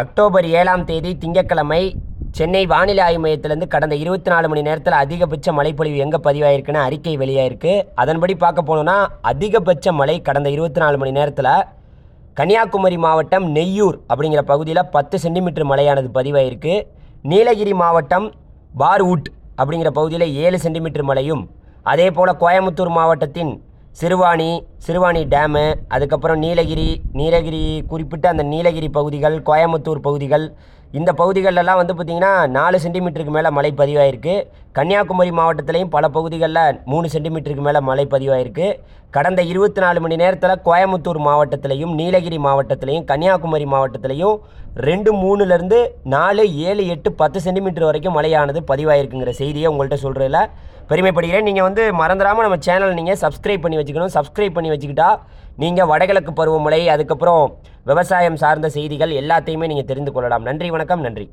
October 7ஆம் தேதி திங்கட்கிழமை சென்னை வானிலை ஆய்வு மையத்திலேருந்து கடந்த 24 மணி நேரத்தில் அதிகபட்ச மழைப்பொழிவு எங்கே பதிவாயிருக்குன்னு அறிக்கை வெளியாயிருக்கு. அதன்படி பார்க்க போனோன்னா அதிகபட்ச மழை கடந்த 24 மணி நேரத்தில் கன்னியாகுமரி மாவட்டம் நெய்யூர் அப்படிங்கிற பகுதியில் 10 சென்டிமீட்டர் மழையானது பதிவாயிருக்கு. நீலகிரி மாவட்டம் பார்வுட் அப்படிங்கிற பகுதியில் 7 சென்டிமீட்டர் மழையும், அதே போல் கோயம்புத்தூர் மாவட்டத்தின் சிறுவாணி டேமு, அதுக்கப்புறம் நீலகிரி குறிப்பிட்ட அந்த நீலகிரி பகுதிகள், கோயம்புத்தூர் பகுதிகள், இந்த பகுதிகளெல்லாம் பார்த்திங்கன்னா 4 சென்டிமீட்டருக்கு மேலே மழை பதிவாயிருக்கு. கன்னியாகுமரி மாவட்டத்திலையும் பல பகுதிகளில் 3 சென்டிமீட்டருக்கு மேலே மழை பதிவாயிருக்கு. கடந்த 24 மணி நேரத்தில் கோயம்புத்தூர் மாவட்டத்திலையும், நீலகிரி மாவட்டத்திலையும், கன்னியாகுமரி மாவட்டத்திலையும் 2, 3லேருந்து 4, 7, 8, 10 சென்டிமீட்டர் வரைக்கும் மழையானது பதிவாயிருக்குங்கிற செய்தியை உங்கள்கிட்ட சொல்கிறதில்ல பெருமைப்படுகிறேன். நீங்கள் மறந்துடாமல் நம்ம சேனல் நீங்கள் சப்ஸ்கிரைப் பண்ணி வச்சுக்கணும். சப்ஸ்கிரைப் பண்ணி வச்சுக்கிட்டா நீங்கள் வடகிழக்கு பருவமழை, அதுக்கப்புறம் விவசாயம் சார்ந்த செய்திகள் எல்லாத்தையுமே நீங்கள் தெரிந்து கொள்ளலாம். நன்றி, வணக்கம், நன்றி.